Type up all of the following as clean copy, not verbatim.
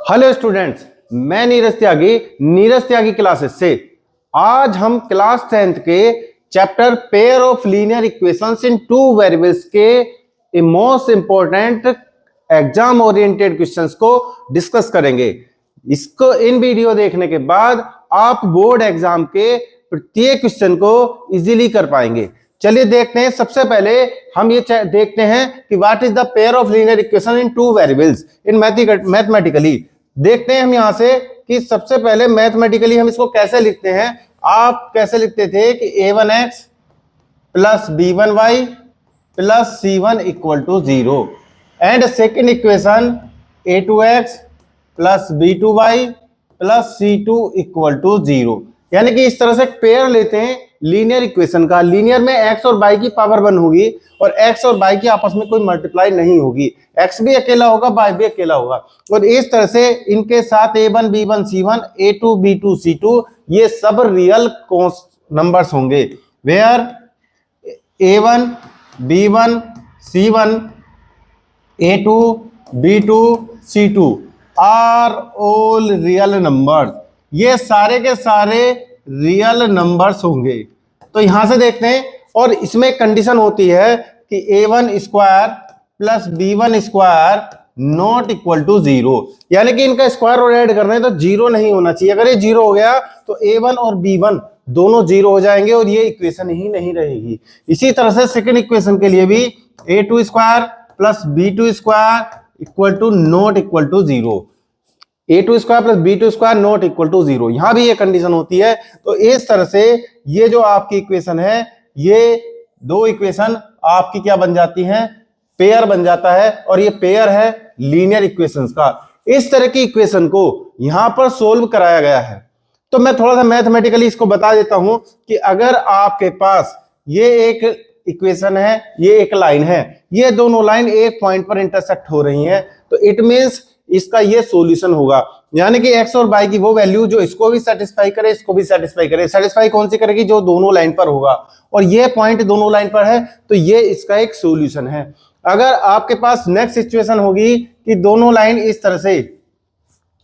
Hello students, मैं नीरज त्यागी classes से। आज हम क्लास 10th के chapter pair of linear equations in two variables के most important exam oriented questions को डिस्कस करेंगे। इसको इन वीडियो देखने के बाद आप बोर्ड एग्जाम के प्रत्येक क्वेश्चन को इजीली कर पाएंगे। चलिए देखते हैं। सबसे पहले हम ये देखते हैं कि what is the pair of linear equation in two variables in mathematically. देखते हैं हम यहां से कि सबसे पहले मैथमेटिकली हम इसको कैसे लिखते हैं। आप कैसे लिखते थे कि a1x plus b1y plus c1 equal to 0 and second equation a2x plus b2y plus c2 equal to 0। यानी कि इस तरह से पेयर लेते हैं लीनियर इक्वेशन का। लीनियर में x और y की पावर 1 होगी और x और y की आपस में कोई मल्टीप्लाई नहीं होगी। x भी अकेला होगा, y भी अकेला होगा। और इस तरह से इनके साथ a1 b1 c1 a2 b2 c2 ये सब रियल नंबर्स होंगे। Where a1 b1 c1 a2 b2 c2 are all real numbers. ये सारे के सारे रियल नंबर्स होंगे। तो यहां से देखते हैं, और इसमें कंडीशन होती है कि a1 square plus b1 square not equal to 0। यानी कि इनका स्क्वायर और ऐड करना है तो 0 नहीं होना चाहिए। अगर ये 0 हो गया तो a1 और b1 दोनों 0 हो जाएंगे और ये इक्वेशन ही नहीं रहेगी। इसी तरह से सेकेंड इक्वेशन के लिए भी a2 square plus b2 square equal to not equal to 0। a2 square plus b2 square not equal to 0, यहां भी ये कंडीशन होती है। तो इस तरह से ये जो आपकी इक्वेशन है, ये दो इक्वेशन आपकी क्या बन जाती हैं, पेयर बन जाता है। और ये पेयर है लीनियर इक्वेशंस का। इस तरह की इक्वेशन को यहां पर सोल्व कराया गया है। तो मैं थोड़ा सा मैथमेटिकली इसको बता देता हूं कि अगर आपके पास ये एक इक्वेशन है, ये एक लाइन है, ये दोनों लाइन एक पॉइंट पर इंटरसेक्ट हो रही हैं, तो इट मींस इसका ये सॉल्यूशन होगा। यानी कि x और y की वो वैल्यू जो इसको भी सेटिस्फाई करे, इसको भी सेटिस्फाई करे। सेटिस्फाई कौन सी करेगी? जो दोनों लाइन पर होगा। और ये पॉइंट दोनों लाइन पर है तो ये इसका एक सॉल्यूशन है। अगर आपके पास नेक्स्ट सिचुएशन होगी कि दोनों लाइन इस तरह से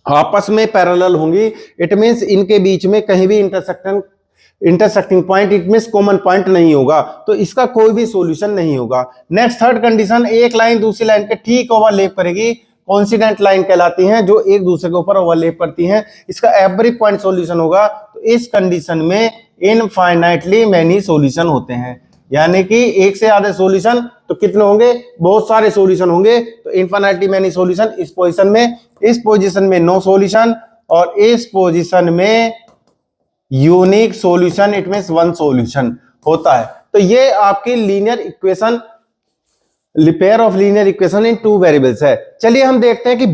आपस में पैरेलल होंगी, इट मींस इनके बीच में कहीं भी intersecting point, it means common point नहीं होगा, तो इसका कोई भी सॉल्यूशन नहीं होगा। नेक्स्ट थर्ड कंडीशन, एक लाइन दूसरी लाइन के ठीक ओवरलैप करेगी, कॉन्सिडेंट लाइन कहलाती हैं, जो एक दूसरे के ऊपर ओवरलैप करती हैं। इसका एवरी पॉइंट सॉल्यूशन होगा। तो इस कंडीशन में इनफाइनाइटली मैनी सॉल्यूशन होते हैं। यानी कि एक से ज्यादा सॉल्यूशन तो कितने होंगे? बहुत सारे सॉल्यूशन होंगे। तो इनफाइनाइटली मैनी सॉल्यूशन इस पोजीशन में नो सॉल्यूशन, और इस पोजीशन में unique solution, it means one solution होता है। तो ये आपकी linear equation, pair of linear equation in two variables है। चलिए हम देखते हैं कि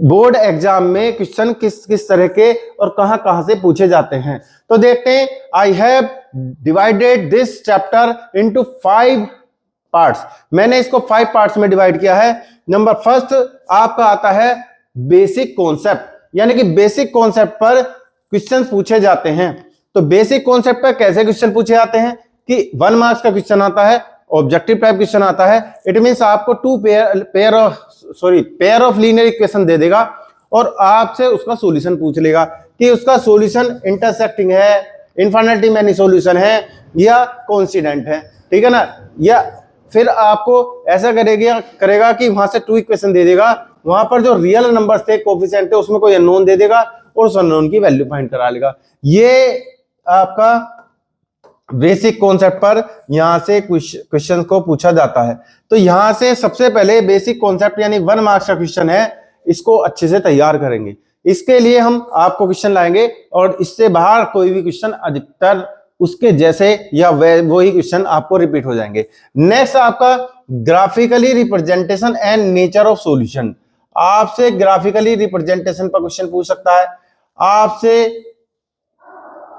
बोर्ड एग्जाम में क्वेश्चन किस तरह के और कहां से पूछे जाते हैं। तो देखते हैं। I have divided this chapter into 5 parts. मैंने इसको 5 पार्ट्स में डिवाइड किया है। नंबर फर्स्ट आपका आता है बेसिक कॉन्सेप्ट, यानी कि बेसिक कॉन्सेप्ट पर क्वेश्चन पूछे जाते हैं। तो बेसिक कॉन्सेप्ट पर कैसे क्वेश्चन पूछे जाते हैं कि 1 मार्क्स का क्वेश्चन आता है, ऑब्जेक्टिव टाइप क्वेश्चन आता है। इट मींस आपको पेयर ऑफ लीनियर इक्वेशन दे देगा और आपसे उसका सॉल्यूशन पूछ लेगा कि उसका सॉल्यूशन इंटरसेक्टिंग है, इनफाइनाइटली मैनी सॉल्यूशन है, या कोइंसिडेंट है। ठीक है ना? या फिर आपको ऐसा करेगा कि वहां से 2 इक्वेशन दे देगा, वहां पर जो रियल नंबर्स थे, कोएफिशिएंट थे, उसमें कोई अननोन दे देगा और उस अननोन की वैल्यू फाइंड करा लेगा। ये आपका बेसिक कॉन्सेप्ट पर यहां से क्वेश्चन को पूछा जाता है। तो यहां से सबसे पहले बेसिक कॉन्सेप्ट यानी 1 मार्क्स का क्वेश्चन है, इसको अच्छे से तैयार करेंगे। इसके लिए हम आपको क्वेश्चन लाएंगे और इससे बाहर कोई भी क्वेश्चन अधिकतर उसके जैसे या वही क्वेश्चन आपको रिपीट हो जाएंगे। नेक्स्ट आपका graphically representation and nature of solution. आपसे ग्राफिकली रिप्रेजेंटेशन पर क्वेश्चन पूछ सकता है, आपसे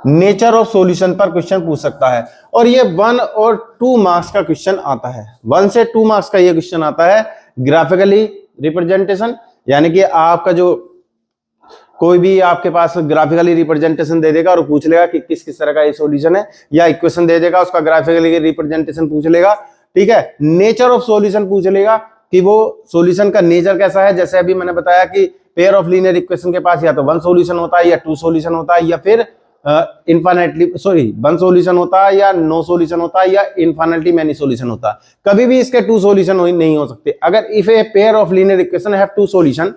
नेचर ऑफ सॉल्यूशन पर क्वेश्चन पूछ सकता है। और ये 1 और 2 मार्क्स का क्वेश्चन आता है। 1 से 2 मार्क्स का ये क्वेश्चन आता है ग्राफिकली रिप्रेजेंटेशन, यानी कि आपका जो कोई भी आपके पास ग्राफिकली रिप्रेजेंटेशन दे देगा और पूछ लेगा कि किस किस तरह का ये सॉल्यूशन है, या इक्वेशन दे देगा उसका ग्राफिकली रिप्रेजेंटेशन पूछ लेगा। ठीक है, नेचर ऑफ सॉल्यूशन पूछ लेगा कि वो सॉल्यूशन का नेचर कैसा है। जैसे अभी मैंने बताया कि पेयर ऑफ लीनियर इक्वेशन के पास या तो वन सॉल्यूशन होता है या टू सॉल्यूशन होता है या फिर वन सॉल्यूशन होता है या नो सॉल्यूशन होता है या इनफाइनाइटली मैनी सॉल्यूशन होता है। कभी भी इसके टू सॉल्यूशन नहीं हो सकते। अगर if a pair of linear equation have two solution,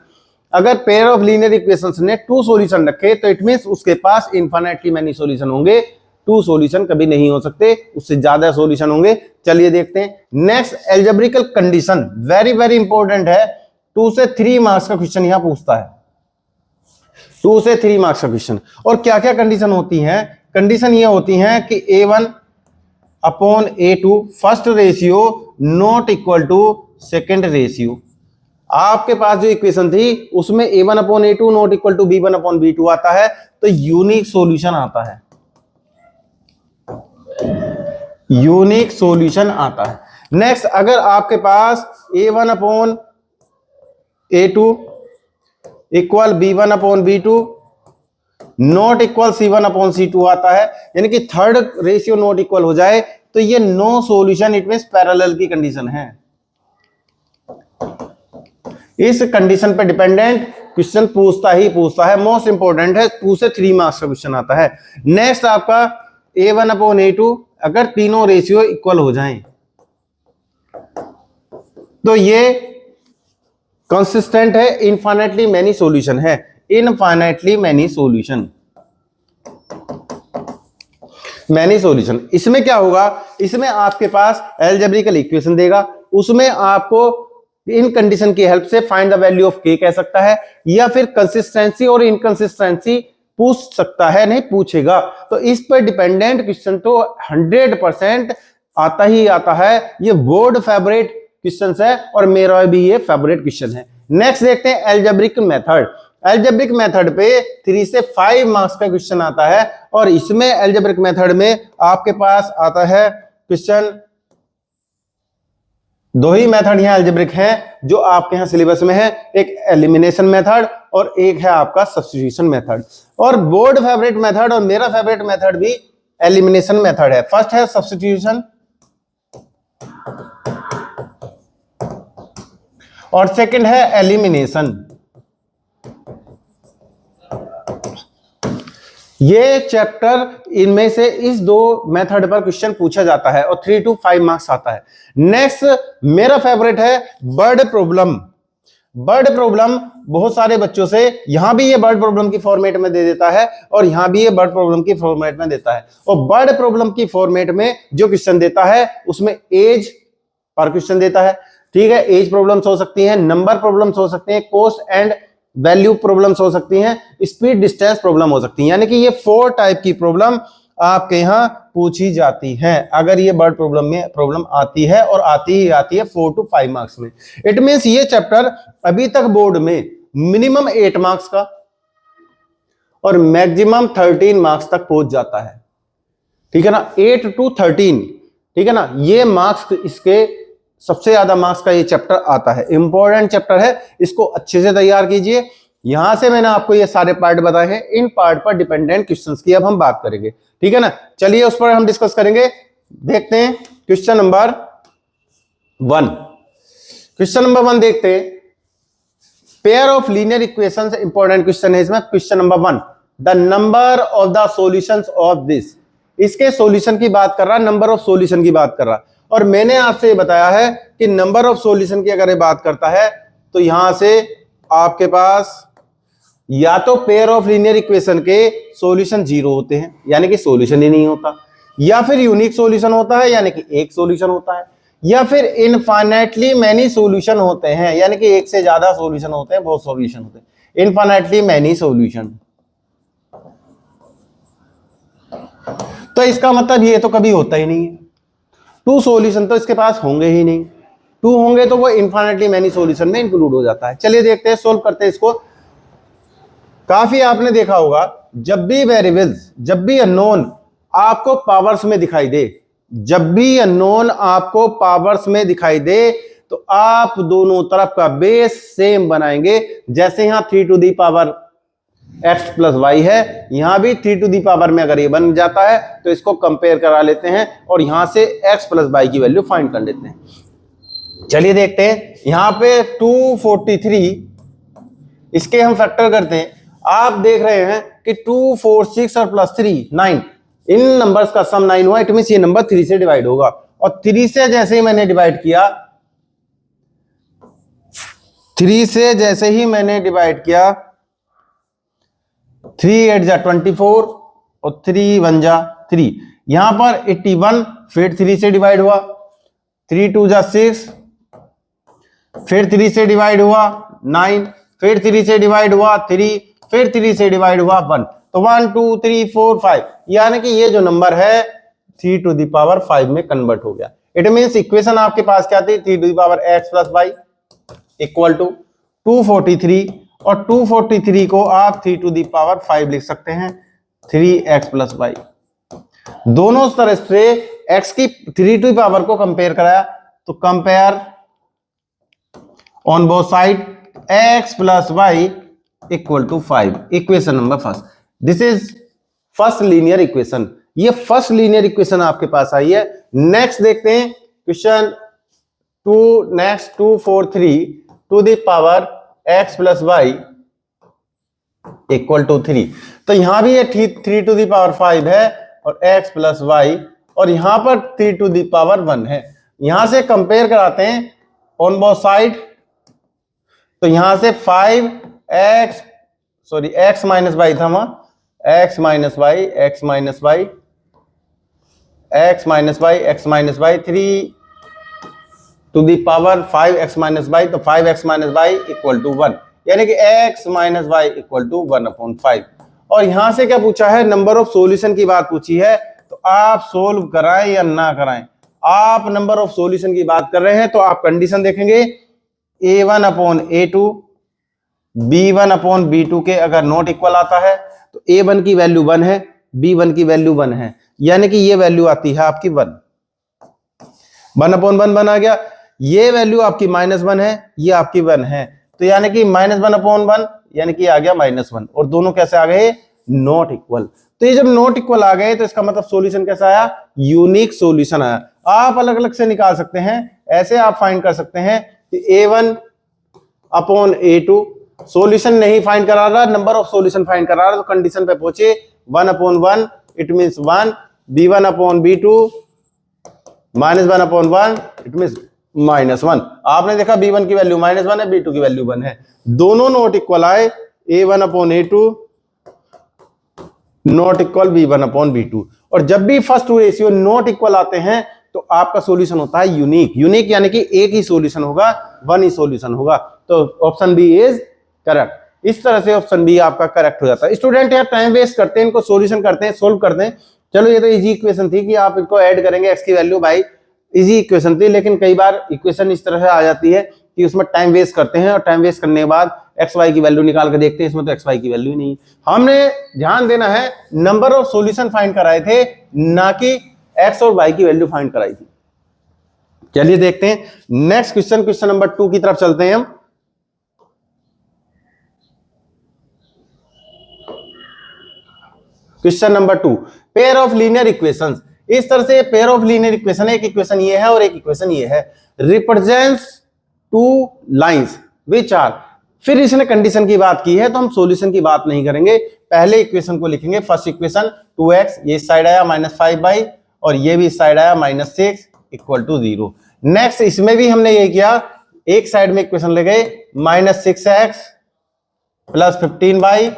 अगर पेयर ऑफ लीनियर इक्वेशंस ने टू सॉल्यूशन रखे तो इट मींस उसके पास इनफाइनाइटली मैनी सॉल्यूशन होंगे। टू सॉल्यूशन कभी नहीं हो सकते, उससे ज्यादा सॉल्यूशन होंगे। चलिए देखते हैं next algebraical condition, very very important है। 2 से 3 मार्क्स का क्वेश्चन यहां पूछता है, 2 से 3 मार्क्स का क्वेश्चन। और क्या क्या कंडीशन होती हैं? कंडीशन ये होती हैं कि A1 upon A2 first ratio not equal to second ratio. आपके पास जो इक्वेशन थी उसमें A1 upon A2 not equal to B1 upon B2 आता है, तो यूनिक सॉल्यूशन आता है, यूनिक सॉल्यूशन आता है। नेक्स्ट, अगर आपके पास A1 upon A2 equal B1 upon B2 not equal C1 upon C2 आता है, यानी कि थर्ड रेशियो नॉट इक्वल हो जाए तो ये no solution, it means parallel की कंडीशन है। इस कंडीशन पे डिपेंडेंट क्वेश्चन पूछता है, मोस्ट इंपॉर्टेंट है। 2 से 3 मार्क्स का क्वेश्चन आता है। नेक्स्ट आपका A1 अपॉन A2 अगर तीनों रेशियो इक्वल हो जाएं तो ये कंसिस्टेंट है, इनफाइनाइटली मैनी सॉल्यूशन है, infinitely many solution, many solution. इसमें क्या होगा, इसमें आपके पास अलजेब्रिकल इक्वेशन देगा, उसमें आपको इन कंडीशन की हेल्प से find the value of k कह सकता है, या फिर कंसिस्टेंसी और इनकंसिस्टेंसी पूछ सकता है, नहीं पूछेगा। तो इस पर डिपेंडेंट क्वेश्चन तो 100% आता ही आता है। ये बोर्ड फेवरेट क्वेश्चन है और मेरा भी ये फेवरेट क्वेश्चन है। नेक्स्ट देखते हैं अलजेब्रिक मेथड। अलजेब्रिक मेथड पे 3 से 5 मार्क्स का क्वेश्चन आता है और इसमें अलजेब्रिक मेथड में आपके पास आता है क्वेश्चन, 2 ही मेथड यहाँ अलजेब्रिक हैं जो आपके यहाँ सिलेबस में है, एक एलिमिनेशन मेथड और एक है आपका सब्स्टिट्यूशन मेथड। और बोर्ड फेवरेट मेथड और मेरा फेवरेट मेथड भी एलिमिनेशन मेथड है। फर्स्ट है सब्स्टिट्यूशन और सेकंड है एलिमिनेशन। ये चैप्टर इनमें से इस 2 मेथड पर क्वेश्चन पूछा जाता है और 3 to 5 मार्क्स आता है। नेक्स्ट मेरा फेवरेट है वर्ड प्रॉब्लम। वर्ड प्रॉब्लम बहुत सारे बच्चों से, यहां भी ये वर्ड प्रॉब्लम की फॉर्मेट में दे देता है और यहां भी ये वर्ड प्रॉब्लम की फॉर्मेट में देता है। और वर्ड प्रॉब्लम की फॉर्मेट में जो क्वेश्चन देता है उसमें एज पर क्वेश्चन देता है, ठीक है। एज प्रॉब्लम्स हो सकती हैं, नंबर प्रॉब्लम्स हो सकते हैं, कॉस्ट एंड वैल्यू प्रॉब्लम्स हो सकती हैं, स्पीड डिस्टेंस प्रॉब्लम हो सकती है। यानी कि ये 4 टाइप की प्रॉब्लम आपके यहाँ पूछी जाती है अगर ये वर्ड प्रॉब्लम में प्रॉब्लम आती है, और आती ही आती है 4 to 5 मार्क्स में। इट मींस ये चैप्टर अभी तक बोर्ड में मिनिमम 8 मार्क्स का और मैक्सिमम 13 मार्क्स तक पहुंच जाता है, ठीक है ना, 8 to 13, ठीक है ना। ये मार्क्स, इसके सबसे ज्यादा मार्क्स का ये चैप्टर आता है, इंपॉर्टेंट चैप्टर है, इसको अच्छे से तैयार कीजिए। यहां से मैंने आपको ये सारे पार्ट बताए हैं, इन पार्ट पर डिपेंडेंट क्वेश्चंस की अब हम बात करेंगे, ठीक है ना। चलिए उस पर हम डिस्कस करेंगे। देखते हैं क्वेश्चन नंबर 1। क्वेश्चन नंबर 1 देखते हैं, pair of linear equations, important question है इसमें। Question number 1, the number of the solutions of this, इसके सॉल्यूशन की बात कर रहा, नंबर ऑफ सॉल्यूशन की बात कर रहा। और मैंने आपसे ये बताया है कि नंबर ऑफ सॉल्यूशन की अगर ये बात करता है तो यहां से आपके पास या तो पेयर ऑफ लीनियर इक्वेशन के सॉल्यूशन 0 होते हैं, यानी कि सॉल्यूशन ही नहीं होता, या फिर यूनिक सॉल्यूशन होता है, यानी कि एक सॉल्यूशन होता है, या फिर इनफाइनाइटली मैनी सॉल्यूशन होते हैं, यानी कि एक से ज्यादा सॉल्यूशन होते हैं, बहुत सॉल्यूशन होते हैं, इनफाइनाइटली मैनी सॉल्यूशन। तो इसका मतलब ये तो कभी होता ही नहीं है, 2 सॉल्यूशन तो इसके पास होंगे ही नहीं, 2 होंगे तो वो इनफाइनाइटली मैनी सॉल्यूशन में इंक्लूड हो जाता है। चलिए देखते हैं, सोल्व करते हैं इसको। काफी आपने देखा होगा, जब भी वेरिएबल्स, जब भी अननोन आपको पावर्स में दिखाई दे, जब भी अननोन आपको पावर्स में दिखाई दे तो आप दोनों तरफ का बेस सेम बनाएंगे। जैसे यहां 3 to the power x plus y है, यहां भी 3 to the power में अगर ये बन जाता है तो इसको कंपेयर करा लेते हैं और यहां से x प्लस वाई की वैल्यू फाइंड कर लेते हैं। चलिए देखते हैं, यहां पे 243 इसके हम फैक्टर करते हैं। आप देख रहे हैं कि 2 4 6 और प्लस 3 9, इन नंबर्स का सम 9 हुआ, इट मींस ये नंबर 3 से डिवाइड होगा। और 3 से जैसे ही मैंने डिवाइड किया, 3 से जैसे ही मैंने डिवाइड किया, 3 8 जा 24 और 3 1 जा 3, यहां पर 81 फिर 3 से डिवाइड हुआ, 3 2 जा 6, फिर 3 से डिवाइड हुआ 9, फिर 3 से डिवाइड हुआ 3, फिर 3 से डिवाइड हुआ 1। तो 1 2 3 4 5, यानी कि ये जो नंबर है 3 टू द पावर 5 में कन्वर्ट हो गया। इट मींस इक्वेशन आपके पास क्या थी, 3 to the power x plus y equal to 243, और 243 को आप 3 टू द पावर 5 लिख सकते हैं 3x प्लस y। दोनों तरह से x की 3 टू द पावर को कंपेयर कराया, तो compare on both side x plus y equal to 5, equation number first. This is first linear equation, ये फर्स्ट लीनियर इक्वेशन आपके पास आई है। नेक्स्ट देखते हैं question 243 to the power x plus y equal to 3। तो यहां भी ये 3 टू द पावर 5 है और x प्लस y, और यहां पर 3 टू द पावर 1 है। यहां से कंपेयर कराते हैं ऑन बोथ साइड, तो यहां से 5x x माइनस वाई था वहां, x minus y x minus y x minus y x minus y 3 to the power 5x minus y, तो 5x minus y equal to 1, यानी कि x minus y equal to 1/5। और यहां से क्या पूछा है, नंबर ऑफ सॉल्यूशन की बात पूछी है। तो आप सोल्व कराएं या ना कराएं, आप नंबर ऑफ सॉल्यूशन की बात कर रहे हैं तो आप कंडीशन देखेंगे a1/a2 b1/b2 के अगर नॉट इक्वल आता है तो a1 की वैल्यू 1 है, b1 की वैल्यू 1 है, यानी कि ये वैल्यू आती है आपकी 1/1 आ गया। ये वैल्यू आपकी -1 है, ये आपकी 1 है, तो यानी कि -1/1 यानी कि आ गया -1, और दोनों कैसे आ गए, नॉट इक्वल। तो ये जब नॉट इक्वल आ गए तो इसका मतलब सॉल्यूशन कैसा आया, यूनिक सॉल्यूशन आया। आप अलग अलग से निकाल सकते हैं, ऐसे आप फाइंड कर सकते हैं कि a1/a2 सॉल्यूशन नहीं फाइंड करा रहा, नंबर ऑफ सॉल्यूशन फाइंड करा रहा, तो कंडीशन पे पहुंचे 1/1 it means 1, b1/b2 -1/1 it means -1। आपने देखा b1 की वैल्यू -1 है, b2 की वैल्यू 1 है, दोनों नॉट इक्वल आए, a1/a2 नॉट इक्वल b1/b2। और जब भी first two ratio not equal आते हैं तो आपका सॉल्यूशन होता है यूनिक। यूनिक यानी कि एक ही सॉल्यूशन होगा, वन ही सॉल्यूशन होगा। तो ऑप्शन बी इज करेक्ट। इस तरह से ऑप्शन बी आपका करेक्ट हो जाता है। स्टूडेंट यार टाइम वेस्ट करते हैं, इनको सॉल्यूशन करते हैं, सोल्व करते हैं। चलो ये तो इजी इक्वेशन थी कि आप इसको ऐड करेंगे एक्स की वैल्यू, भाई इजी इक्वेशन थी, लेकिन कई बार इक्वेशन इस तरह से आ जाती है कि उसमें टाइम वेस्ट करते हैं, और टाइम वेस्ट करने के बाद एक्स वाई की वैल्यू निकाल कर देखते हैं, इसमें तो एक्स वाई की वैल्यू ही नहीं। हमने ध्यान देना है, नंबर ऑफ सॉल्यूशन फाइंड कराए थे, ना कि एक्स और वाई की वैल्यू फाइंड कराई थी। चलिए देखते हैं नेक्स्ट क्वेश्चन, क्वेश्चन नंबर 2 की तरफ चलते हैं हम। Question number 2, pair of linear equations. इस तरह से पेयर ऑफ लीनियर इक्वेशन, एक इक्वेशन ये है और एक इक्वेशन ये है, represents two lines which are. फिर इसने कंडीशन की बात की है तो हम सॉल्यूशन की बात नहीं करेंगे, पहले इक्वेशन को लिखेंगे। फर्स्ट इक्वेशन 2x, ये इस साइड आया -5y, और ये भी इस साइड आया -6 इक्वल टू 0। नेक्स्ट इसमें भी हमने ये किया, एक साइड में इक्वेशन ले गए -6x प्लस 15y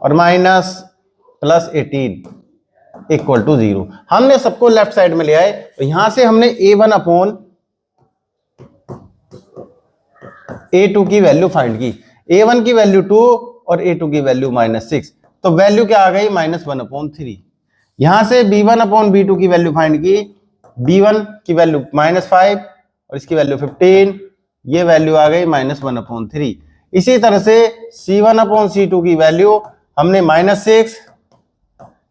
और -+18 इक्वल टू 0। हमने सबको लेफ्ट साइड में ले आए, तो यहां से हमने a1/a2 की वैल्यू फाइंड की। a1 की वैल्यू 2 और a2 की वैल्यू -6, तो वैल्यू क्या आ गई, -1/3। यहां से b1/b2 की वैल्यू फाइंड की, b1 की वैल्यू -5 और इसकी वैल्यू 15, ये वैल्यू आ गई -1/3। इसी तरह से c1/c2 की वैल्यू हमने -6,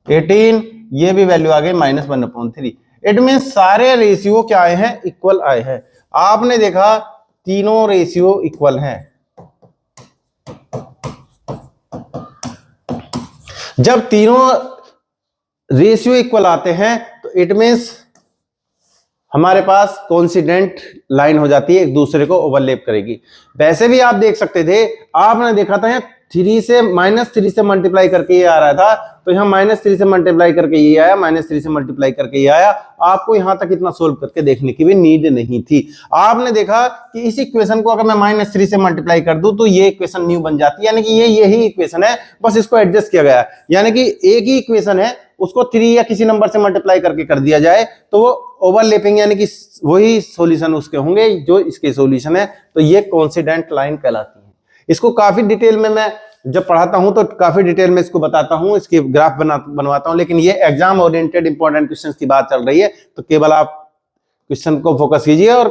18, ये भी वैल्यू आ गई -1/3। इट मीन सारे रेशियो क्या आए हैं, इक्वल आए हैं। आपने देखा तीनों रेशियो इक्वल हैं। जब तीनों रेशियो इक्वल आते हैं तो इट मीन्स हमारे पास कोइंसिडेंट लाइन हो जाती है, एक दूसरे को ओवरलैप करेगी। वैसे भी आप देख सकते थे, आपने देखा था यहाँ 3 से -3 से मल्टीप्लाई करके ये आ रहा था, तो यहाँ -3 से मल्टीप्लाई करके ये आया, -3 से मल्टीप्लाई करके ये आया। आपको यहाँ तक इतना सोल्व करके देखने की भी नीड नहीं थी। आपने देखा कि इस इक्वेशन को अगर मैं -3 से मल्टीप्लाई कर दूं तो ये इक्वेशन न्यू बन जाती है, यानी कि ये यही इक्वेशन है, बस इसको एडजस्ट किया गया है। यानी कि एक ही इक्वेशन है, उसको 3 या किसी नंबर से मल्टीप्लाई करके कर दिया जाए तो वो ओवरलैपिंग यानी कि वही सॉल्यूशन उसके होंगे जो इसके सॉल्यूशन है। तो ये कोइंसिडेंट लाइन कहलाती है। इसको काफी डिटेल में मैं जब पढ़ाता हूं तो काफी डिटेल में इसको बताता हूं, इसके ग्राफ बनवाता हूं, लेकिन ये एग्जाम ओरिएंटेड इंपॉर्टेंट क्वेश्चंस की बात चल रही है, तो केवल आप क्वेश्चन को फोकस कीजिए और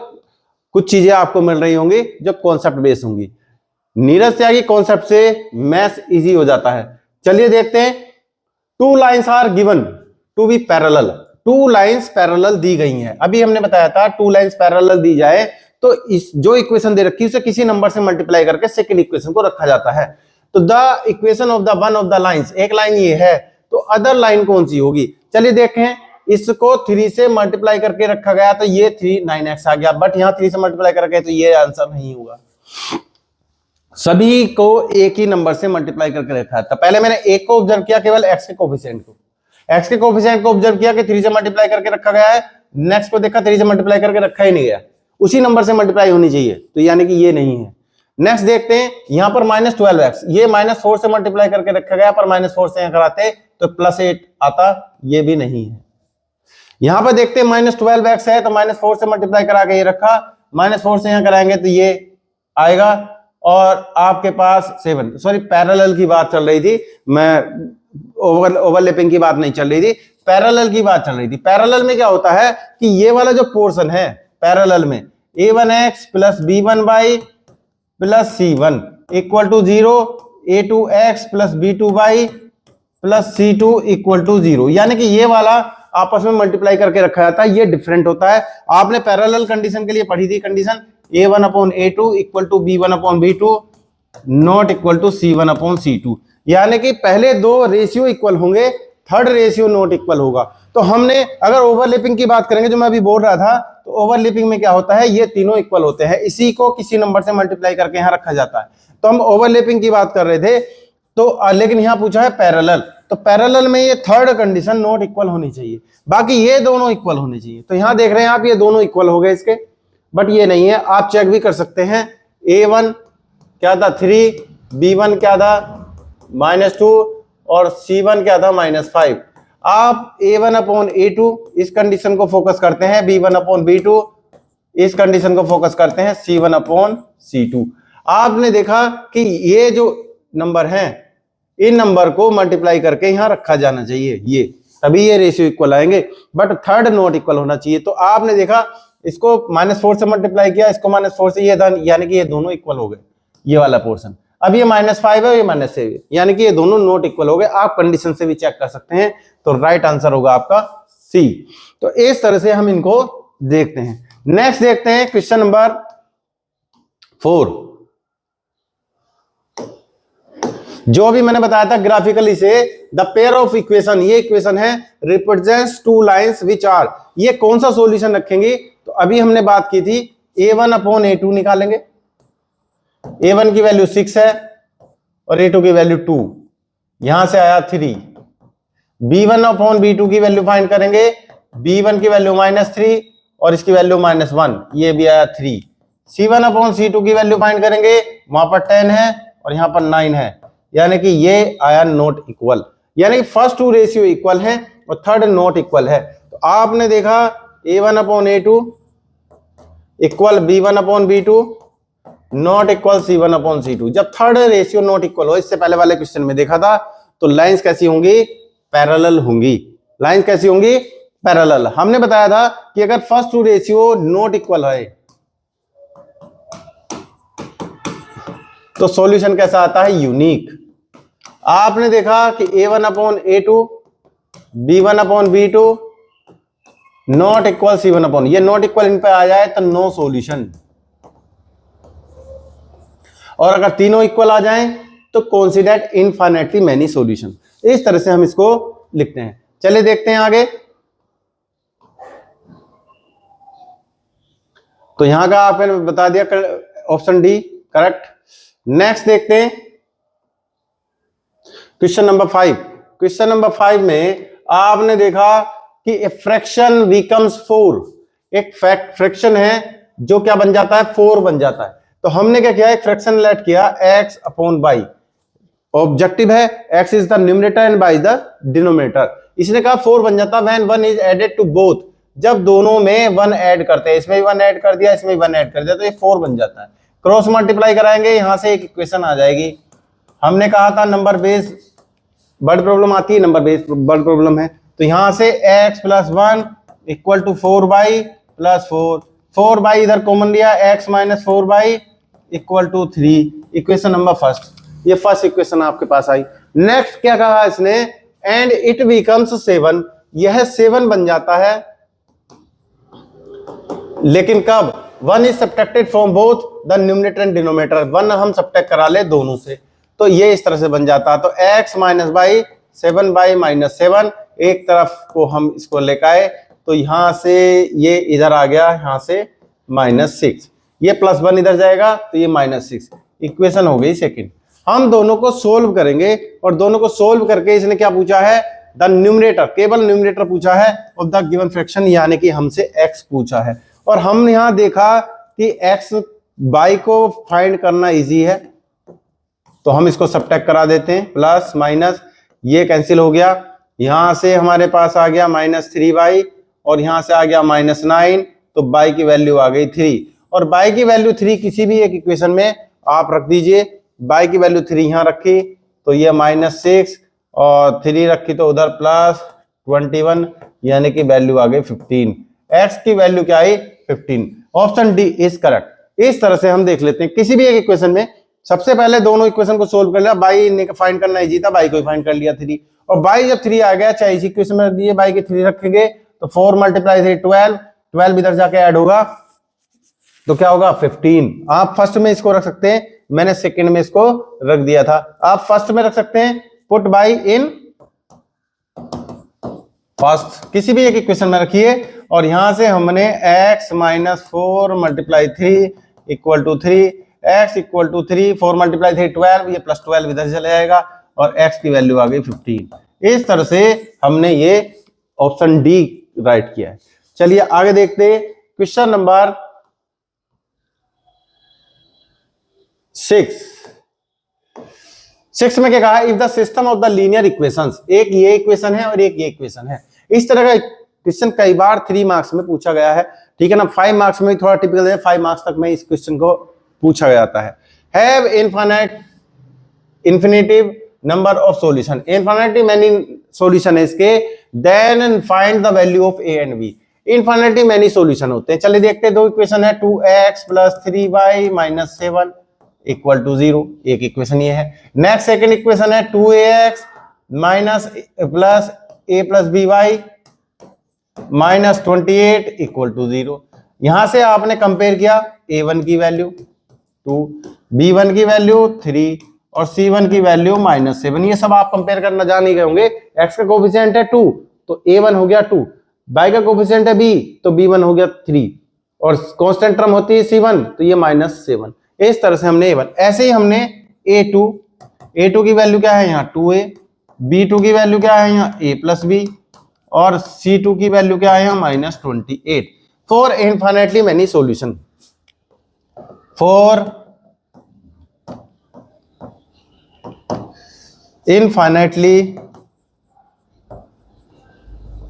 कुछ चीजें आपको मिल रही होंगी जो कॉन्सेप्ट बेस होंगी। नीरज त्यागी कॉन्सेप्ट से मैथ्स इजी हो जाता है। चलिए देखते हैं। 2 lines are given to be parallel. 2 lines parallel दी गई हैं। अभी हमने बताया था 2 लाइन्स पैरेलल दी जाए तो इस जो इक्वेशन दे रखी है उसे किसी नंबर से मल्टीप्लाई करके सेकंड इक्वेशन को रखा जाता है। तो the equation of the one of the lines, एक लाइन ये है तो अदर लाइन कौन सी होगी? चलिए देखें। इसको 3 से मल्टीप्लाई करके रखा गया तो ये 3 9x आ गया, बट यहाँ 3 से मल्टीप्लाई करके तो ये आंसर नहीं होगा। सभी को एक ही नंबर से मल्टीप्लाई करके रखा था। पहले मैंने एक को ऑब्जर्व किया, केवल x के कोफिशिएंट को, x के कोफिशिएंट को ऑब्जर्व किया कि 3 से मल्टीप्लाई करके रखा गया है। नेक्स्ट को देखा 3 से मल्टीप्लाई करके रखा ही नहीं गया, उसी नंबर से मल्टीप्लाई होनी चाहिए, तो यानी कि ये नहीं है। नेक्स्ट देखते हैं, यहां पर -12x, ये -4 से मल्टीप्लाई करके रखा गया, पर -4 से यहां कराते तो +8 आता, ये भी नहीं है। यहां पर देखते हैं -12x है तो -4 से मल्टीप्लाई करा के ये रखा, -4 से यहां कराएंगे तो ये आएगा, और आपके पास 7, सॉरी पैरेलल की बात चल रही थी, मैं ओवरलैपिंग की बात नहीं चल रही थी, पैरेलल की बात चल रही थी। पैरेलल में क्या होता है कि ये वाला जो पोर्शन है पैरेलल में, a1x + b1y + c1 = 0, a2x + b2y + c2 = 0, यानी कि ये वाला आपस में मल्टीप्लाई करके रखा जाता है, ये डिफरेंट होता है। आपने पैरेलल कंडीशन के लिए पढ़ी थी कंडीशन, a1/a2 = b1/b2 ≠ c1/c2, यानी कि पहले 2 रेशियो इक्वल होंगे, थर्ड रेशियो नॉट इक्वल होगा। तो हमने अगर ओवरलैपिंग की बात करेंगे, जो मैं अभी बोल रहा था, तो ओवरलैपिंग में क्या होता है, ये तीनों इक्वल होते हैं, इसी को किसी नंबर से मल्टीप्लाई करके यहां रखा जाता है। तो हम ओवरलैपिंग की बात कर रहे थे, तो लेकिन यहां पूछा है पैरेलल, तो पैरेलल में ये थर्ड कंडीशन नॉट इक्वल होनी चाहिए, बाकी ये दोनों इक्वल होने चाहिए। तो यहां देख रहे हैं आप, ये दोनों इक्वल हो गए इसके, बट ये नहीं है। आप चेक भी कर सकते हैं, a1 क्या था 3, b1 क्या था -2 और c1 क्या था -5। आप a1/a2 इस कंडीशन को फोकस करते हैं, b1/b2 इस कंडीशन को फोकस करते हैं, c1/c2। आपने देखा कि ये जो नंबर हैं, इन नंबर को मल्टीप्लाई करके यहां रखा जाना चाहिए, ये तभी ये रेशियो इक्वल आएंगे, बट थर्ड नॉट इक्वल होना चाहिए। तो आपने देखा इसको -4 से मल्टीप्लाई किया, इसको -4 से, ये यानी कि ये दोनों इक्वल हो गए, ये वाला पोर्शन। अब ये -5 है, ये -6 है, यानी कि ये दोनों नॉट इक्वल हो गए। आप कंडीशन से भी चेक कर सकते हैं, तो राइट आंसर होगा आपका सी। तो इस तरह से हम इनको देखते हैं। नेक्स्ट देखते हैं क्वेश्चन नंबर 4, जो अभी मैंने बताया था ग्राफिकली से, द पेयर ऑफ इक्वेशन, ये इक्वेशन है, रिप्रेजेंट्स 2 लाइन्स विच आर, ये कौन सा सॉल्यूशन रखेंगे? तो अभी हमने बात की थी a1/a2 निकालेंगे, a1 की वैल्यू 6 है और a2 की वैल्यू 2, यहां से आया 3। b1/b2 की वैल्यू फाइंड करेंगे, b1 की वैल्यू -3 और इसकी वैल्यू -1, ये भी आया 3। c1/c2 की वैल्यू फाइंड करेंगे, वहां पर 10 है और यहां पर 9 है, यानी कि ये आया नॉट इक्वल, यानी कि फर्स्ट 2 रेशियो इक्वल है और थर्ड नॉट इक्वल है। तो आपने देखा a1/a2 equal b1/b2 not equal c1/c2। जब थर्ड रेशियो नॉट इक्वल हो, इससे पहले वाले क्वेश्चन में देखा था, तो लाइंस कैसी होंगी? पैरेलल होंगी। लाइंस कैसी होंगी? पैरेलल। हमने बताया था कि अगर फर्स्ट 2 रेशियो नॉट इक्वल है तो सॉल्यूशन कैसा आता है? यूनिक। आपने देखा कि a1/a2 b1/b2 not equal c1/, ये नॉट इक्वल इन पे आ जाए तो नो सॉल्यूशन, और अगर तीनों इक्वल आ जाएं तो कंसीडर इनफाइनाइटली मेनी सॉल्यूशन। इस तरह से हम इसको लिखते हैं। चलिए देखते हैं आगे। तो यहां का आपने बता दिया, ऑप्शन डी करेक्ट। नेक्स्ट देखते हैं क्वेश्चन नंबर 5। क्वेश्चन नंबर 5 में आपने देखा कि ए फ्रैक्शन बिकम्स 4। एक फ्रैक्शन है जो क्या बन जाता है, 4 बन जाता है। तो हमने क्या किया, एक फ्रैक्शन लेट किया x अपॉन y। ऑब्जेक्टिव है x is the numerator and y the denominator. इसने कहा 4 बन जाता when 1 is added to both, जब दोनों में 1 ऐड करते हैं, इसमें भी 1 ऐड कर दिया, इसमें भी 1 ऐड कर दिया, तो ये 4 बन जाता है। क्रॉस मल्टीप्लाई कराएंगे, यहां से एक इक्वेशन आ जाएगी। हमने कहा था नंबर बेस वर्ड प्रॉब्लम आती है, नंबर बेस वर्ड प्रॉब्लम है। तो यहां से x plus 1 equal to 4y plus 4, 4y इधर कॉमन लिया, x minus 4y equal to 3। Equation number first, ये फर्स्ट इक्वेशन आपके पास आई। नेक्स्ट क्या कहा इसने, एंड इट बिकम्स 7। यह 7 बन जाता है, लेकिन कब, 1 is subtracted from both the numerator and denominator. 1 हम सब्ट्रैक्ट करा ले दोनों से, तो ये इस तरह से बन जाता है। तो x minus by 7y minus 7, एक तरफ को हम इसको लेकर आए, तो यहां से ये इधर आ गया, यहां से -6, ये +1 इधर जाएगा, तो ये -6। इक्वेशन हो गई सेकंड। हम दोनों को सोल्व करेंगे, और दोनों को सोल्व करके इसने क्या पूछा है, द न्यूमरेटर, केवल न्यूमरेटर पूछा है ऑफ द गिवन फ्रैक्शन, यानी कि हमसे x पूछा है। और हम यहां देखा कि x y को फाइंड करना इजी है, तो हम इसको सब्ट्रैक्ट करा देते हैं, प्लस माइनस ये कैंसिल हो गया, यहां से हमारे पास आ गया -3y, और यहां से आ गया -9, तो y की वैल्यू आ गई 3। और y की वैल्यू 3 किसी भी एक इक्वेशन में आप रख दीजिए। y की वैल्यू 3 यहां रखी, तो ये -6, और 3 रखी तो उधर +21, यानी कि वैल्यू आ गई 15। x की वैल्यू क्या आई, 15। Option D is correct. इस तरह से हम देख लेते हैं किसी भी एक इक्वेशन में, सबसे पहले दोनों इक्वेशन को सोल्व कर लिया, y फाइंड करना इजी था, y को फाइंड कर लिया 3, और y जब 3 आ गया, चाहे इसी इक्वेशन में रख दिए, y के 3 रखेंगे, तो 4 मल्टीप्लाई 3 12, 12 इधर जाके ऐड होगा, तो क्या होगा 15। आप फर्स्ट में इसको रख सकते हैं, मैंने सेकंड में इसको रख दिया था, आप फर्स्ट में रख सकते हैं, पुट y इन फर्स्ट, किसी भी एक इक्वेशन में रखिए, और यहां से हमने x minus 4 multiply 3 equal to 3, x equal to 3, 4 multiply 3 12, ये +12 इधर चला जाएगा, और x की वैल्यू आ गई 15। इस तरह से हमने ये ऑप्शन डी राइट किया है। चलिए आगे देखते हैं क्वेश्चन नंबर 6 में क्या कहा, if the system of the linear equations, एक ये इक्वेशन है और एक ये इक्वेशन है। इस तरह का क्वेश्चन कई बार 3 मार्क्स में पूछा गया है, ठीक है ना। 5 मार्क्स में थोड़ा टिपिकल है, 5 मार्क्स तक में इस क्वेश्चन को पूछा जाता है। Have infinitive number of solution, infinity many solution है इसके, then find the value of a and b। Infinity many solution होते हैं। चलिए देखते हैं, दो इक्वेशन है, 2x + 3y - 7 इक्वल टू 0, एक इक्वेशन ये है। नेक्स्ट सेकंड इक्वेशन है 2ax plus a + by -28 equal to 0। यहां से आपने कंपेयर किया, a1 की वैल्यू 2, b1 की वैल्यू 3, और c1 की वैल्यू -7। ये सब आप कंपेयर करना जान ही गए होंगे। x का कोफिशिएंट है 2, तो a1 हो गया 2, y का कोफिशिएंट है b, तो b1 हो गया 3, और कांस्टेंट टर्म होती है c1, तो ये -7। इस तरह से हमने a1, ऐसे ही हमने a2 की वैल्यू क्या है यहाँ 2a, b2 की वैल्यू क्या है यहाँ a + b, और c2 की वैल्यू क्या है यहाँ -28। For infinitely many solution, for infinitely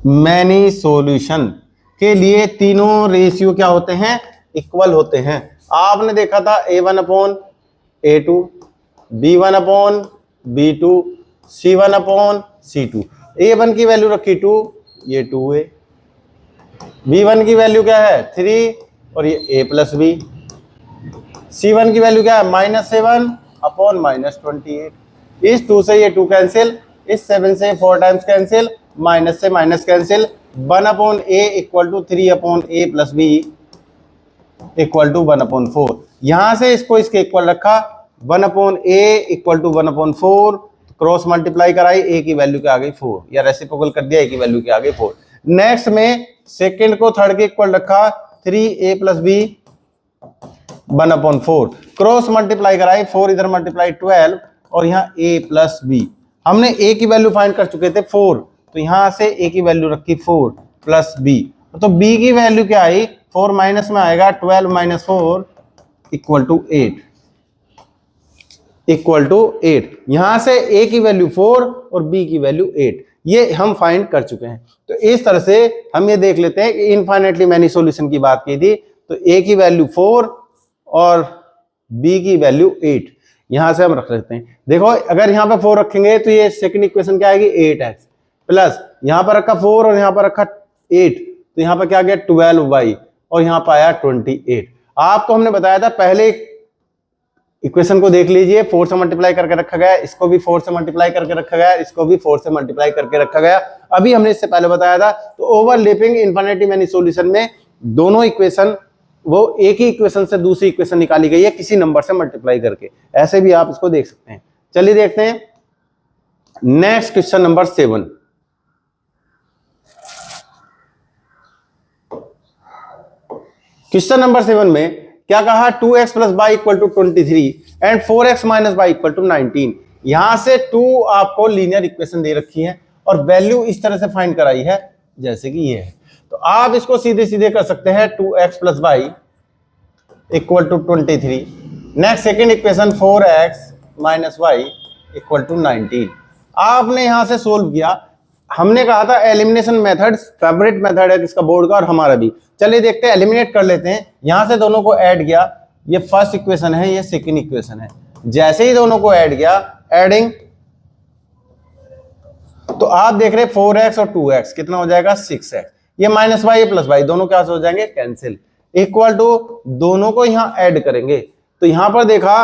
many solution के लिए तीनों रेशियो क्या होते हैं, इक्वल होते हैं। आपने देखा था a1/a2, b1/b2, c1/c2। a1 की वैल्यू रखी 2, ये 2a, b1 की वैल्यू क्या है 3, और ये a + b, c1 की वैल्यू क्या है -7/-28। इस 2 से ये 2 कैंसिल, इस 7 से 4 टाइम्स कैंसिल, माइनस से minus cancel, 1/a equal to 3/a + b equal to 1/4। यहां से इसको इसके इक्वल रखा, 1/a equal to 1/4, cross multiply कराई, a की वैल्यू क्या आ गई 4, या रेसिप्रोकल कर दिया, a की वैल्यू क्या आ गई 4। नेक्स्ट में सेकंड को थर्ड के इक्वल रखा, 3a + b 1/4 क्रॉस मल्टीप्लाई कराई, 4 इधर मल्टीप्लाई 12 और यहाँ a प्लस बी। हमने a की वैल्यू फाइंड कर चुके थे 4, तो यहां से a की वैल्यू रखी 4 प्लस b, तो b की वैल्यू क्या आई, 4 माइनस में आएगा 12 minus 4 equal to 8, equal to 8। यहां से a की वैल्यू 4 और b की वैल्यू 8, ये हम फाइंड कर चुके हैं। तो इस तरह से हम ये देख लेते हैं कि इनफाइनाइटली मैनी सॉल्यूशन की बात की थी, तो a की वैल्यू 4 और b की वैल्यू 8, यहां से हम रख लेते हैं। देखो अगर यहां पे 4 रखेंगे तो ये सेकंड इक्वेशन क्या आएगी, 8x प्लस यहां पर रखा 4 और यहां पर रखा 8, तो यहां पर क्या गया 12y और यहां पर आया 28। आपको हमने बताया था पहले इक्वेशन को देख लीजिए, 4 से मल्टीप्लाई करके रखा गया, इसको भी 4 से मल्टीप्लाई करके रखा गया, इसको भी 4 से मल्टीप्लाई करके रखा गया। अभी हमने इससे पहले बताया था, तो ओवरलैपिंग इनफिनिटी मैनी सॉल्यूशन में दोनों इक्वेशन वो एक ही इक्वेशन से दूसरी इक्वेशन निकाली गई है किसी नंबर से मल्टीप्लाई करके, ऐसे भी आप इसको देख सकते हैं। चलिए देखते हैं next question number 7। Question number 7 में क्या कहा, 2x plus y equal to 23 and 4x minus y equal to 19। यहां से 2 आपको लीनियर इक्वेशन दे रखी है और वैल्यू इस तरह से फाइंड कराई है जैसे कि ये है, तो आप इसको सीधे सीधे कर सकते हैं 2x plus y equal to 23। Next second equation 4x minus y equal to 19। आपने यहां से सोल्व किया, हमने कहा था एलिमिनेशन मेथड फेवरेट मेथड है किसका, बोर्ड का और हमारा भी। चलिए देखते हैं, एलिमिनेट कर लेते हैं। यहां से दोनों को ऐड किया, ये फर्स्ट इक्वेशन है, ये सेकंड इक्वेशन है। जैसे ही दोनों को ऐड किया, एडिंग, तो आप देख रहे हैं 4x और 2x कितना हो जाएगा 6x, ये माइनस वाई प्लस वाई दोनों क्या हो जाएंगे कैंसिल, इक्वल टू दोनों को यहां ऐड करेंगे, तो यहां पर देखा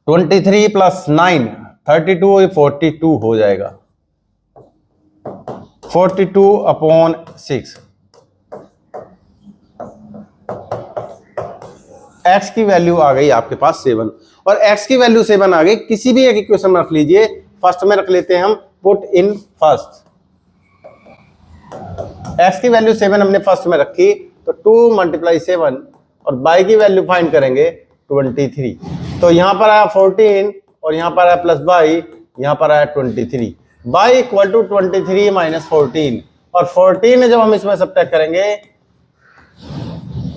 23 प्लस 9 32 और 42 हो जाएगा, 42/6। x की वैल्यू आ गई आपके पास 7 और x की वैल्यू 7 आ गई। किसी भी एक इक्वेशन में रख लीजिए, फर्स्ट में रख लेते हैं हम, पुट इन फर्स्ट। x की वैल्यू 7 हमने फर्स्ट में रखी, तो 2 मल्टीप्लाई 7 और y की वैल्यू फाइंड करेंगे 23, तो यहां पर आया 14 और यहां पर आया प्लस y, यहां पर आया 23। y इक्वल टू 23 माइनस 14 और 14 जब हम इसमें सब्ट्रैक्ट करेंगे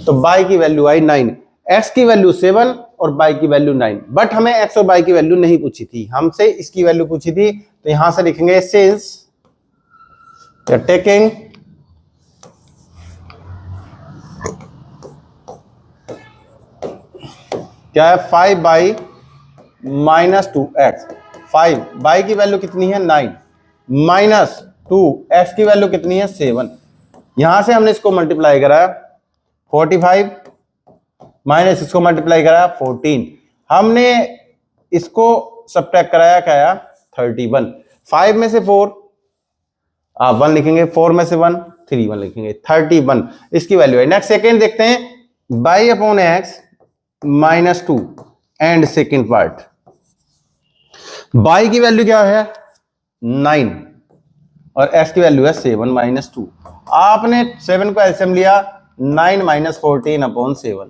तो y की वैल्यू आई 9, x की वैल्यू 7 और y की वैल्यू 9। बट हमें x और y की वैल्यू नहीं पूछी थी, हमसे इसकी वैल्यू पूछी थी, तो यहां से लिखेंगे सिंस टेकिंग क्या है 5y माइनस 2x, 5 y की वैल्यू कितनी है 9 माइनस 2 x की वैल्यू कितनी है 7। यहां से हमने इसको मल्टीप्लाई कराया 45 माइनस इसको मल्टीप्लाई कराया 14, हमने इसको सब्ट्रैक्ट कराया क्या आया 31। 5 में से 4 आप 1 लिखेंगे, 4 में से 1 3 1 लिखेंगे, 31 इसकी वैल्यू है। नेक्स्ट सेकेंड देखते हैं, by upon x minus 2 and second part, by की वैल्यू क्या है 9 और x की वैल्यू है 7 माइनस 2। आपने 7 को एलसीएम लिया, 9 माइनस 14 अपॉन 7,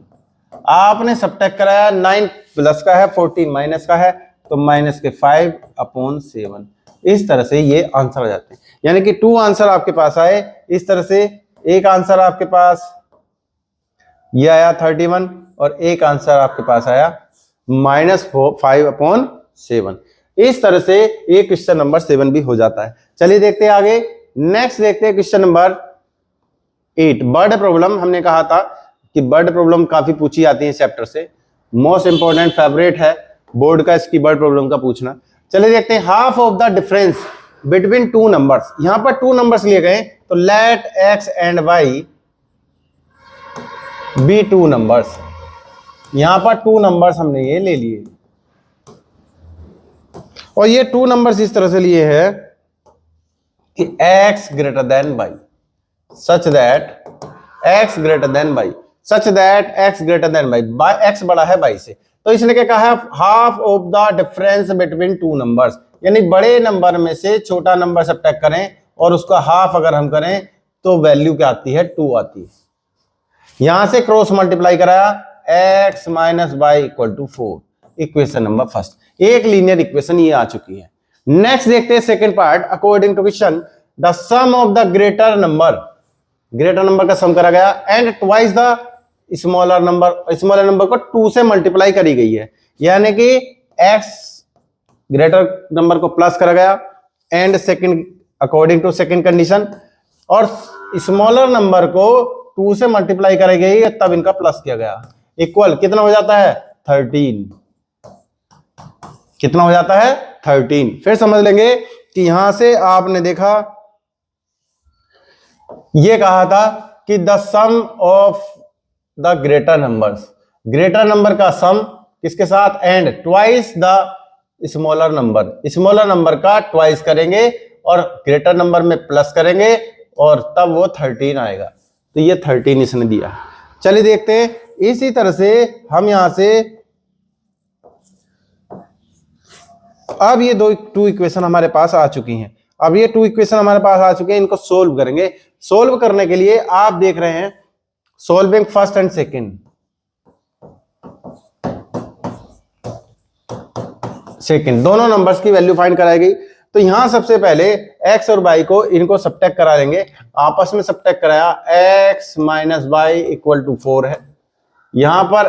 आपने सब्ट्रैक्ट कराया, 9 प्लस का है 14 माइनस का है, तो माइनस के 5 अपॉन 7। इस तरह से ये आंसर आ जाते हैं, यानी कि 2 आंसर आपके पास आए। इस तरह से एक आंसर आपके पास ये आया 31 और एक आंसर आपके पास आया माइनस 5 अपॉन 7। इस तरह से ये क्वेश्चन नंबर 7 भी हो जाता है। चलिए देखते हैं आगे, नेक्स्ट देखते हैं क्वेश्चन नंबर 8, वर्ड प्रॉब्लम। हमने कहा था कि वर्ड प्रॉब्लम काफी पूछी जाती है चैप्टर से, मोस्ट इंपॉर्टेंट फेवरेट है बोर्ड का इसकी वर्ड प्रॉब्लम का पूछना। चलिए देखते हैं, half of the difference between 2 numbers. यहां पर 2 नंबर्स लिए गए, तो let x and y be 2 numbers. यहां पर 2 नंबर्स हमने ये ले लिए और ये 2 नंबर्स इस तरह से लिए हैं कि x greater than y such that x greater than y, such that x greater than y, x बड़ा है y से। तो इसने क्या कहा, half of the difference between 2 numbers, यानी बड़े नंबर में से छोटा नंबर सब्ट्रैक्ट करें और उसका हाफ अगर हम करें तो वैल्यू क्या आती है 2 आती है। यहां से क्रॉस मल्टीप्लाई कराया, x minus y equal to 4, equation number first. एक लीनियर इक्वेशन ये आ चुकी है। नेक्स्ट देखते हैं second part. According to question the sum of the greater number का सम करा गया and twice the smaller number को 2 से मल्टीप्लाई करी गई है, यानी कि x ग्रेटर नंबर को प्लस करा गया and second according to second condition, और स्मॉलर नंबर को 2 से मल्टीप्लाई करी गई है, तब इनका प्लस किया गया। इक्वल कितना हो जाता है 13, कितना हो जाता है 13। फिर समझ लेंगे कि यहां से आपने देखा ये कहा था कि the sum of the greater number का सम किसके साथ, and twice the smaller number का ट्वाइस करेंगे और ग्रेटर नंबर में प्लस करेंगे और तब वो 13 आएगा। तो ये 13 इसने दिया। चलिए देखते हैं। इसी तरह से हम यहां से अब ये टू इक्वेशन हमारे पास आ चुकी हैं। अब ये 2 इक्वेशन हमारे पास आ चुके हैं, इनको सोल्व करेंगे। सोल्व करने के लिए आप देख रहे हैं सोल्विंग फर्स्ट एंड सेकंड दोनों नंबर्स की वैल्यू फाइंड कराई गई। तो यहां सबसे पहले x और y को इनको सबट्रैक्ट करा लेंगे। आपस में सबट्रैक्ट कराया, x minus y equal to 4 है, यहां पर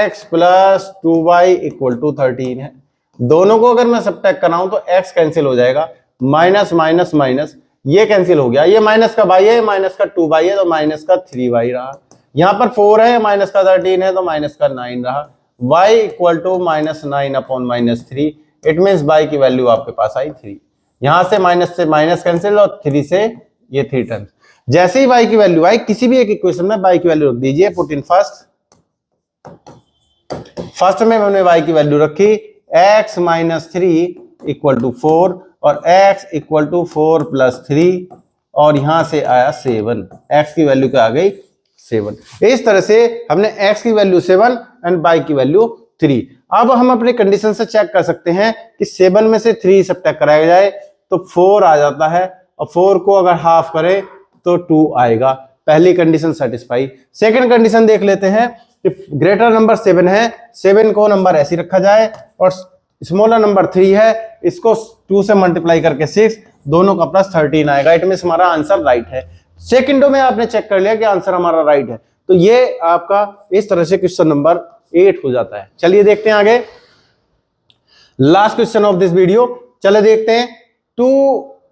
x plus 2y equal to 13 है। दोनों को अगर मैं सबट्रैक्ट कराऊं तो x कैंसिल हो जाएगा, माइनस माइनस माइनस ये कैंसिल हो गया, ये माइनस का y है, माइनस का 2y है तो माइनस का 3y रहा। यहां पर 4 है, माइनस का 13 है तो माइनस का 9 रहा। y equal to minus 9 upon minus 3, it means y की वैल्यू आपके पास आई 3। यहां से माइनस कैंसिल और 3 से ये 3 टर्म्स। जैसे ही y की वैल्यू आई, किसी भी एक इक्वेशन में y की वैल्यू रख दीजिए। पुट इन फर्स्ट में हमने y की वैल्यू रखी x माइनस 3 इक्वल टू 4 और x इक्वल टू 4 प्लस 3 और यहां से आया 7। x की वैल्यू क्या आ गई 7। इस तरह से हमने x की वैल्यू 7 एंड y की वैल्यू 3। अब हम अपने कंडीशन से चेक कर सकते हैं कि 7 में से 3 सबट्रैक्ट कराया जाए तो 4 आ जाता है, और 4 को अगर हाफ करें तो 2 आएगा। पहली कंडीशन सेटिस्फाई। सेकंड कंडीशन देख लेते हैं कि ग्रेटर नंबर 7 है, 7 को नंबर ऐसे रखा जाए और स्मॉलर नंबर 3 है, इसको 2 से मल्टीप्लाई करके 6, दोनों का प्लस 13 आएगा। इट मींस हमारा आंसर राइट है। सेकंडों में आपने चेक कर लिया कि आंसर हमारा राइट है। तो ये आपका इस तरह से क्वेश्चन नंबर 8 हो जाता है। चलिए देखते हैं आगे, last question of this video. चले देखते हैं। 2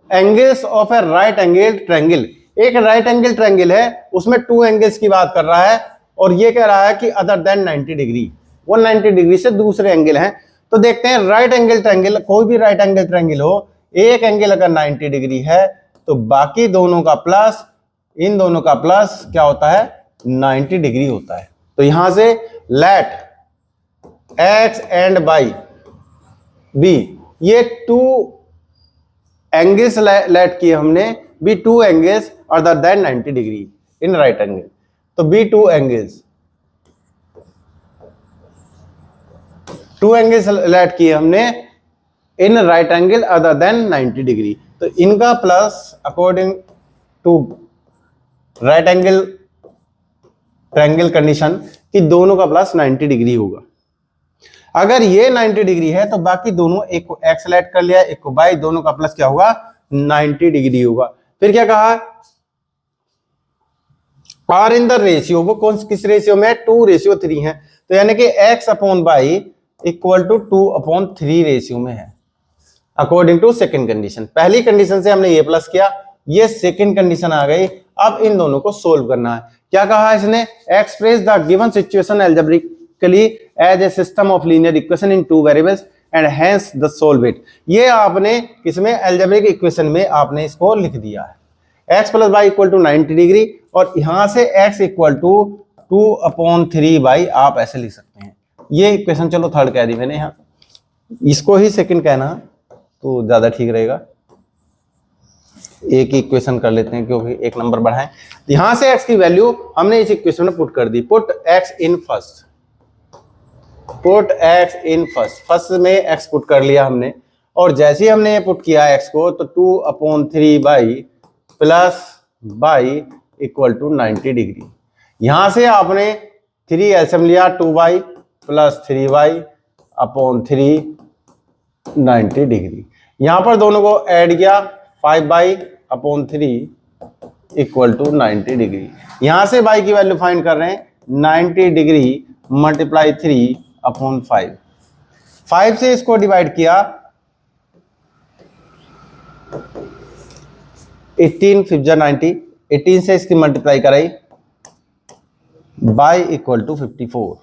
angles of A right angle triangle. एक राइट एंगल ट्रायंगल है, उसमें 2 एंगल्स की बात कर रहा है और ये कह रहा है कि अदर देन 90 डिग्री, वो 90 डिग्री से दूसरे एंगल हैं। तो देखते हैं राइट एंगल ट्रायंगल, कोई भी राइट एंगल ट्रायंगल हो, एक एंगल अगर 90 डिग्री है तो बाकी दोनों का प्लस, इन दोनों का प्लस क्या होता है 90 डिग्री होता है। तो यहां से let x and y be, ये 2 एंगल्स लेट किए हमने, be 2 angles other than 90 degree in right angle. तो बी 2 एंगल्स लेट किए हमने in right angle other than 90 degree. तो इनका plus according to right angle triangle condition कि दोनों का प्लस 90 डिग्री होगा। अगर ये 90 डिग्री है तो बाकी दोनों, एक को x लेट कर लिया, एक को y, दोनों का प्लस क्या होगा 90 डिग्री होगा। फिर क्या कहा, आर इन द रेशियो, वो कौन किस रेशियो में है 2:3 है। तो यानी कि x upon y equal to 2/3 ratio में है अकॉर्डिंग टू सेकंड कंडीशन। पहली कंडीशन से हमने ये प्लस किया, ये सेकंड कंडीशन आ गई। अब इन दोनों को सोल्व करना है। क्या कहा इसने, express the given situation algebraically as a system of linear equation in 2 variables and hence the solve it. ये आपने किसमें, एल्जेब्रिक इक्वेशन में आपने इसको लिख दिया है। x plus y equal to 90 degree और यहां से x इक्वल टू 2/3 आप ऐसे लिख सकते हैं। ये इक्वेशन चलो थर्ड कह दी मैंने, यहाँ इसको ही सेकंड कहना तो ज्यादा ठीक रहेगा। एक ही इक्वेशन कर लेते हैं क्योंकि एक नंबर बढ़ाएं। यहां से x की वैल्यू हमने इस इक्वेशन में पुट कर दी। Put x in first, put x in first, first में x पुट कर लिया हमने और जैसे ही हमने पुट किया x को तो 2/3 plus y equal to 90 degree. यहां से आपने 3 एलसीएम लिया, 2y plus 3y upon 3 90 degree. यहां पर दोनों को ऐड किया, 5y upon 3 equal to 90 degree. यहां से y की वैल्यू फाइंड कर रहे हैं, 90 डिग्री मल्टीप्लाई 3 अपॉन 5 से इसको डिवाइड किया, 18 5 90, 18 से इसकी मल्टीप्लाई कराई, y इक्वल टू 54।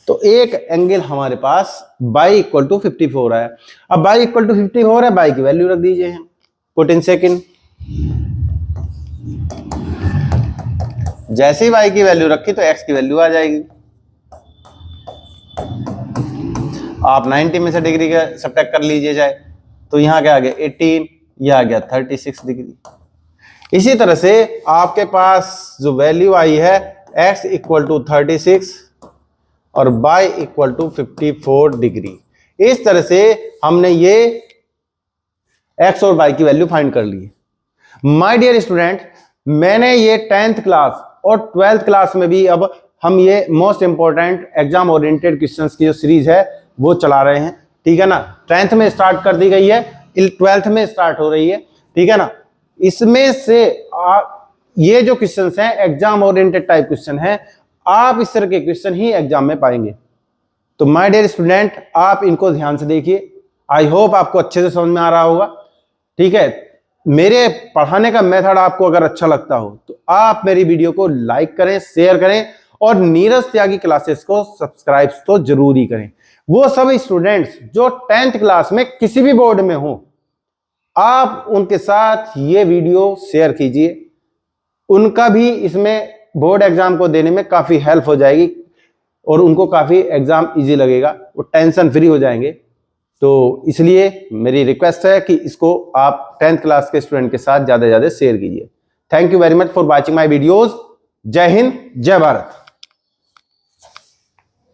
तो एक एंगल हमारे पास y इक्वल टू 54 है। अब y इक्वल टू 54 है, y की वैल्यू रख दीजिए, पुट इन सेकंड। जैसे ही y की वैल्यू रखी तो x की वैल्यू आ जाएगी। आप 90 में से डिग्री का सब्ट्रैक्ट कर लीजिए जाए, तो यहां क्या आ गया 18, यह आ गया 36 डिग्री। इसी तरह से आपके पास जो वैल्यू आई है x इक्वल टू 36 और y इक्वल टू 54 डिग्री। इस तरह से हमने ये x और y की वैल्यू फाइंड कर ली। माय डियर स्टूडेंट, मैंने ये 10th क्लास और 12th क्लास में भी अब हम ये most important exam oriented questions की जो सीरीज है वो चला रहे हैं, ठीक है ना। 10th में स्टार्ट कर दी गई है, 12th में स्टार्ट हो रही है, ठीक है ना। इसमें से ये जो क्वेश्चंस हैं एग्जाम ओरिएंटेड टाइप क्वेश्चन हैं, आप इस तरह के क्वेश्चन ही एग्जाम में पाएंगे। तो माय डियर स्टूडेंट, आप इनको ध्यान से देखिए। आई होप आपको अच्छे से समझ में आ रहा होगा, ठीक है। मेरे पढ़ाने का मेथड आपको अगर अच्छा लगता हो तो आप मेरी वीडियो को लाइक करें, शेयर करें और नीरज त्यागी क्लासेस को सब्सक्राइब तो जरूर ही करें। वो सभी स्टूडेंट्स जो 10th क्लास में किसी भी बोर्ड में हो, आप उनके साथ ये वीडियो शेयर कीजिए, उनका भी इसमें बोर्ड एग्जाम को देने में काफी हेल्प हो जाएगी और उनको काफी एग्जाम इजी लगेगा, वो टेंशन फ्री हो जाएंगे। तो इसलिए मेरी रिक्वेस्ट है कि इसको आप 10th क्लास के स्टूडेंट के साथ ज्यादा से ज्यादा शेयर कीजिए। Thank you very much for watching my videos. जय हिंद, जय भारत।